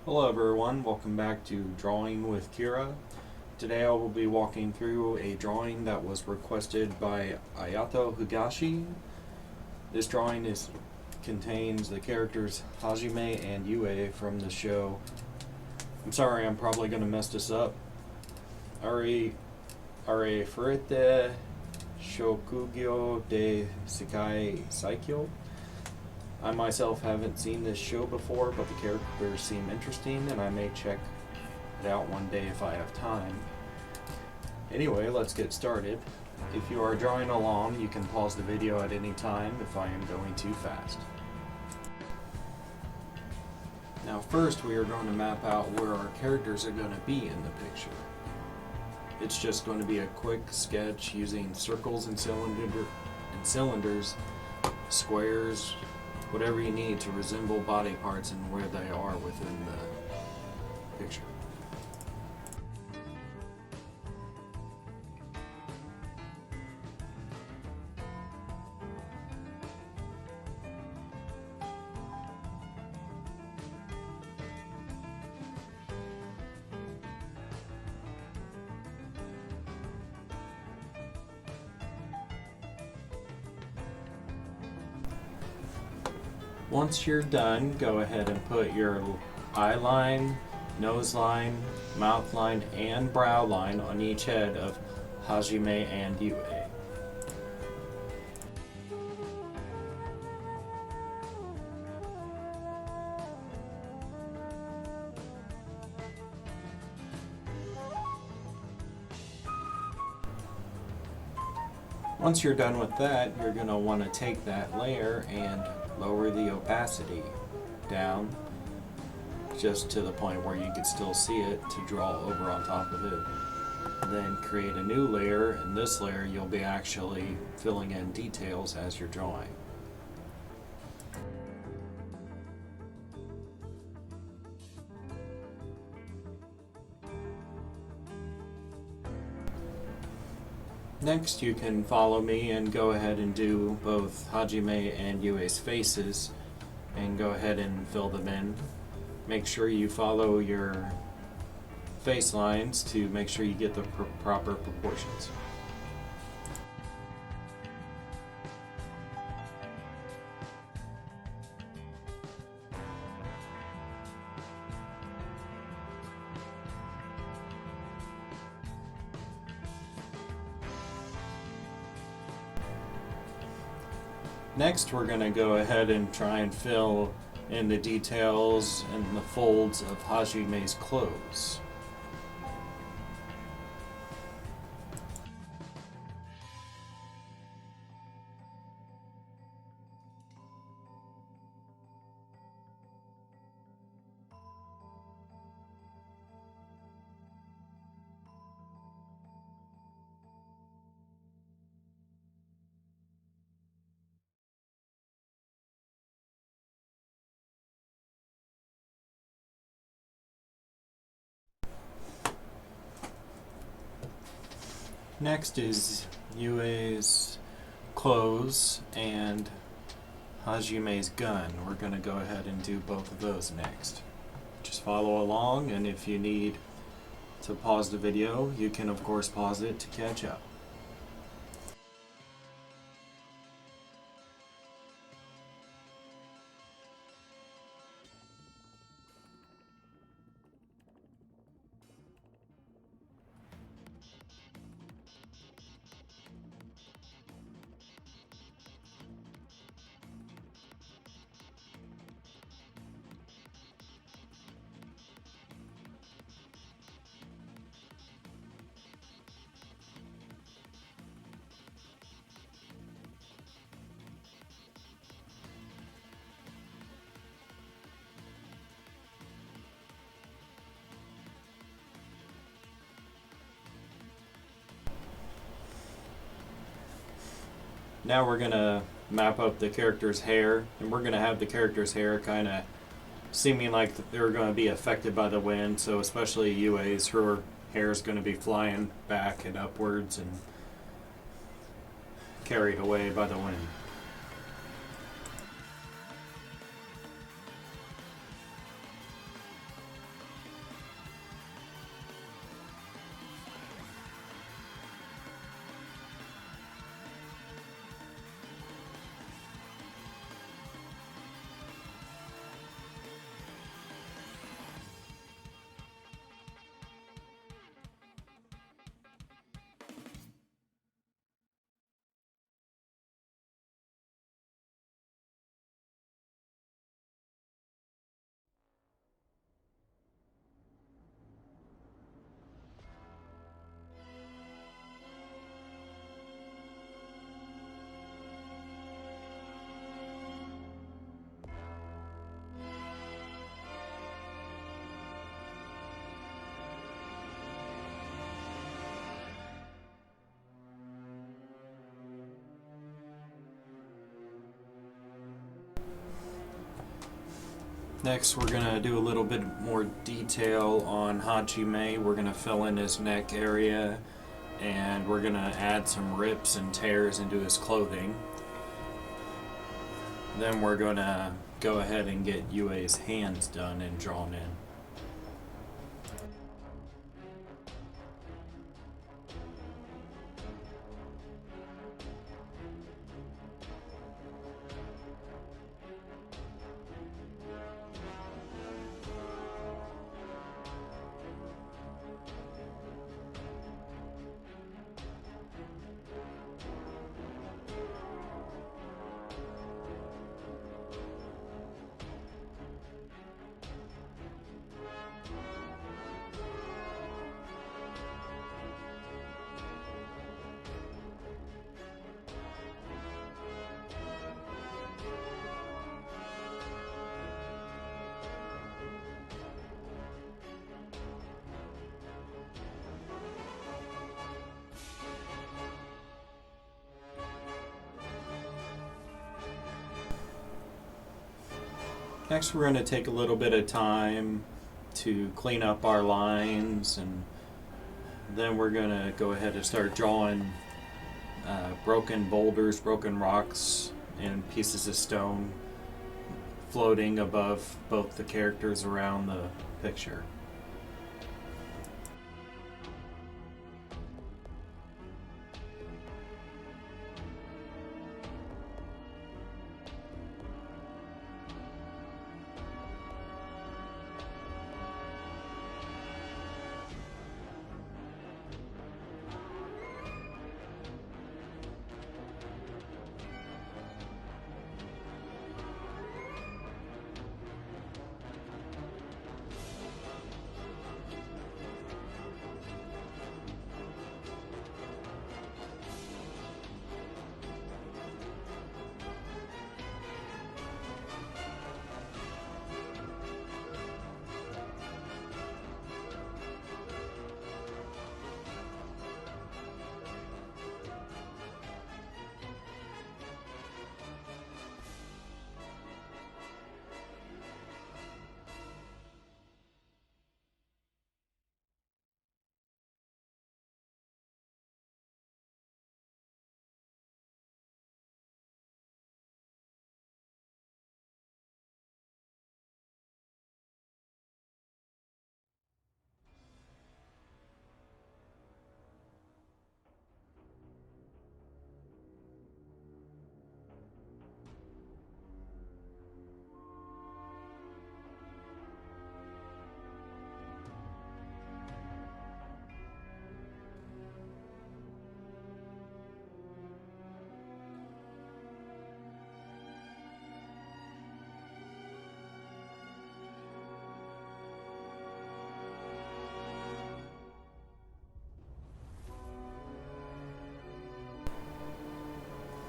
Hello everyone, welcome back to Drawing with Kira. Today I will be walking through a drawing that was requested by Ayato Higashi. This drawing contains the characters Hajime and Yue from the show. I'm sorry, I'm probably going to mess this up. Arifureta Shokugyou de Sekai Saikyō. I myself haven't seen this show before, but the characters seem interesting, and I may check it out one day if I have time. Anyway, let's get started. If you are drawing along, you can pause the video at any time if I am going too fast. Now first, we are going to map out where our characters are going to be in the picture. It's just going to be a quick sketch using circles and cylinders, squares, whatever you need to resemble body parts and where they are within the picture. Once you're done, go ahead and put your eye line, nose line, mouth line, and brow line on each head of Hajime and Yue. Once you're done with that, you're going to want to take that layer and lower the opacity down just to the point where you can still see it to draw over on top of it. Then create a new layer, and this layer you'll be actually filling in details as you're drawing. Next, you can follow me and go ahead and do both Hajime and Yue's faces and go ahead and fill them in. Make sure you follow your face lines to make sure you get the proper proportions. Next, we're going to go ahead and try and fill in the details and the folds of Hajime's clothes. Next is Yue's clothes and Hajime's gun. We're going to go ahead and do both of those next. Just follow along, and if you need to pause the video, you can of course pause it to catch up. Now we're going to map up the character's hair, and we're going to have the character's hair kind of seeming like they're going to be affected by the wind, so especially Yue's, her hair is going to be flying back and upwards and carried away by the wind. Next, we're going to do a little bit more detail on Hajime. We're going to fill in his neck area, and we're going to add some rips and tears into his clothing. Then we're going to go ahead and get Yue's hands done and drawn in. Next, we're going to take a little bit of time to clean up our lines, and then we're going to go ahead and start drawing broken boulders, broken rocks, and pieces of stone floating above both the characters around the picture.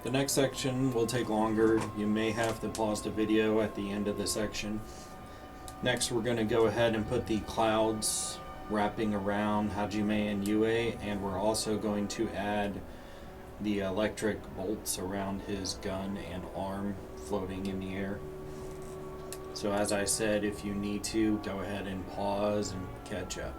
The next section will take longer. You may have to pause the video at the end of the section. Next, we're going to go ahead and put the clouds wrapping around Hajime and Yue, and we're also going to add the electric bolts around his gun and arm floating in the air. So as I said, if you need to, go ahead and pause and catch up.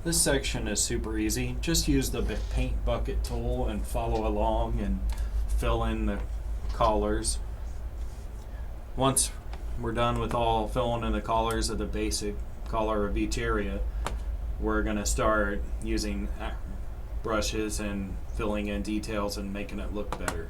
This section is super easy. Just use the paint bucket tool and follow along and fill in the collars. Once we're done with all filling in the collars of the basic collar of each area, we're going to start using brushes and filling in details and making it look better.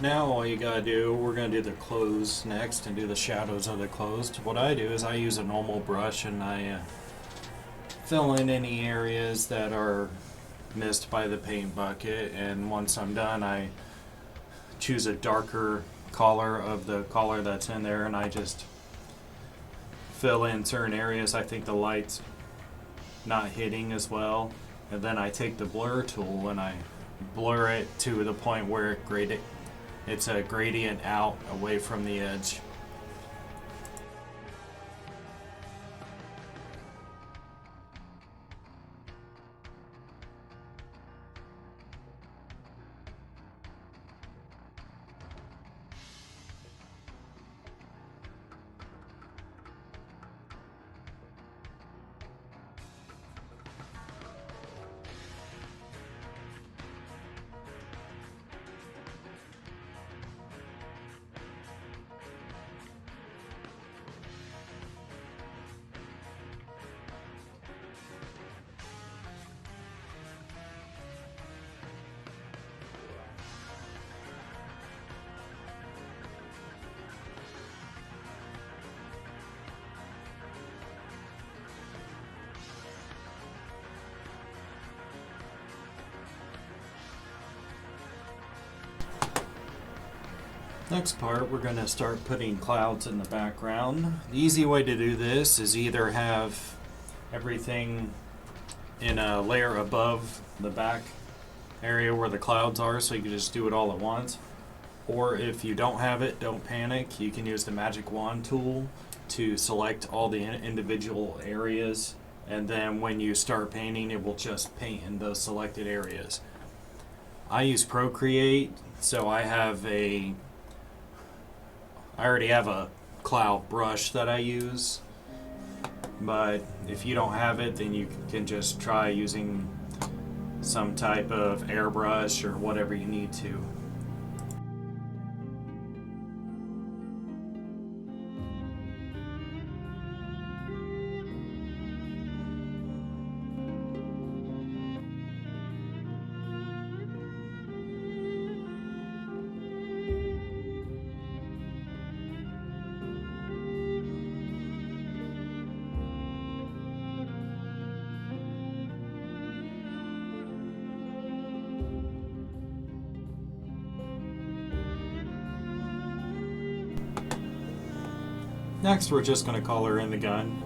Now all you gotta do, we're gonna do the clothes next and do the shadows of the clothes. What I do is I use a normal brush and I fill in any areas that are missed by the paint bucket, and once I'm done I choose a darker color of the color that's in there and I just fill in certain areas I think the light's not hitting as well, and then I take the blur tool and I blur it to the point where it's a gradient out away from the edge. Next part, we're going to start putting clouds in the background. The easy way to do this is either have everything in a layer above the back area where the clouds are, so you can just do it all at once. Or if you don't have it, don't panic. You can use the magic wand tool to select all the individual areas, and then when you start painting, it will just paint in those selected areas. I use Procreate, so I already have a cloud brush that I use, but if you don't have it, then you can just try using some type of airbrush or whatever you need to. Next, we're just going to color in the gun.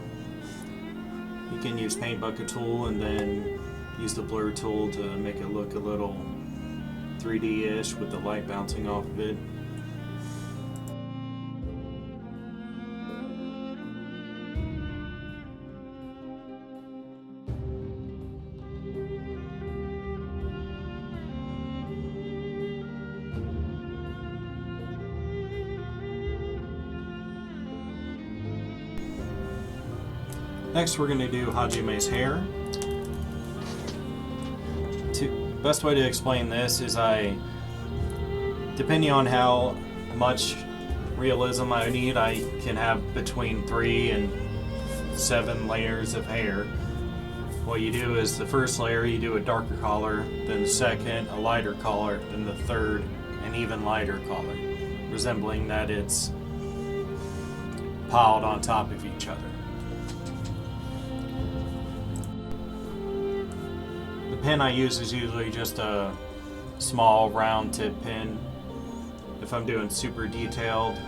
You can use paint bucket tool and then use the blur tool to make it look a little 3D-ish with the light bouncing off of it. Next, we're going to do Hajime's hair. Best way to explain this is depending on how much realism I need, I can have between 3 and 7 layers of hair. What you do is the first layer, you do a darker color, then the second, a lighter color, then the third, an even lighter color, resembling that it's piled on top of each other. The pen I use is usually just a small round tip pen. If I'm doing super detailed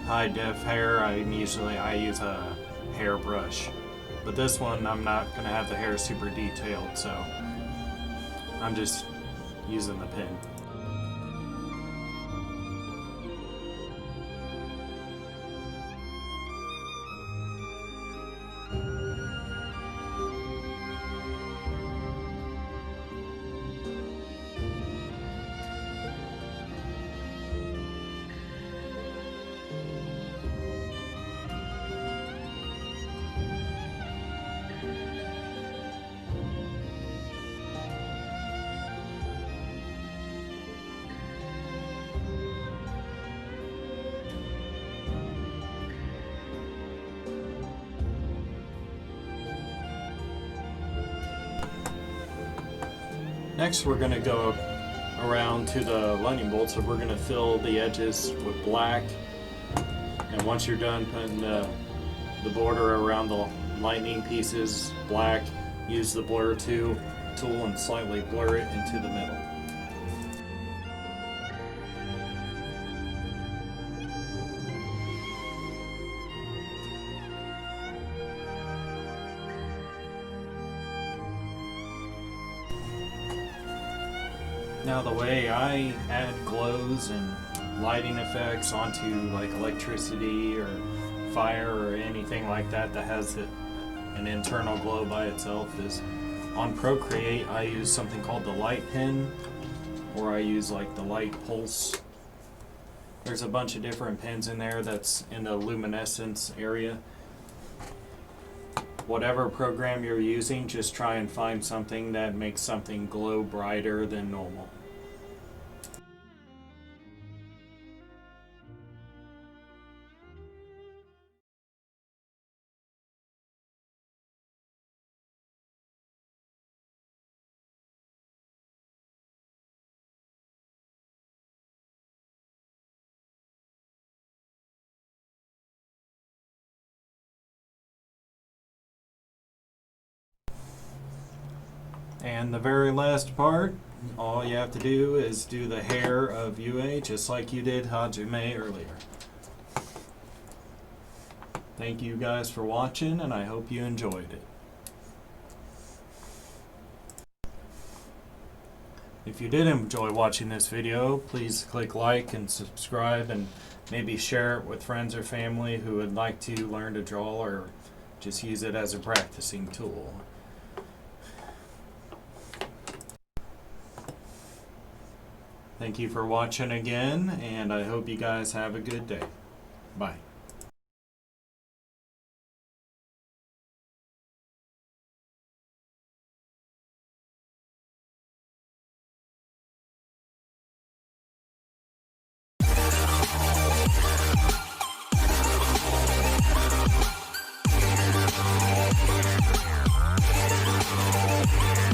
high def hair, I use a hairbrush. But this one, I'm not going to have the hair super detailed, so I'm just using the pen. Next, we're going to go around to the lightning bolts, so we're going to fill the edges with black. And once you're done putting the border around the lightning pieces black, use the blur tool and slightly blur it into the middle. Now, the way I add glows and lighting effects onto like electricity or fire or anything like that that has an internal glow by itself is on Procreate. I use something called the light pen, or I use like the light pulse. There's a bunch of different pens in there that's in the luminescence area. Whatever program you're using, just try and find something that makes something glow brighter than normal. And the very last part, all you have to do is do the hair of Yue just like you did Hajime earlier. Thank you guys for watching, and I hope you enjoyed it. If you did enjoy watching this video, please click like and subscribe, and maybe share it with friends or family who would like to learn to draw or just use it as a practicing tool. Thank you for watching again, and I hope you guys have a good day. Bye.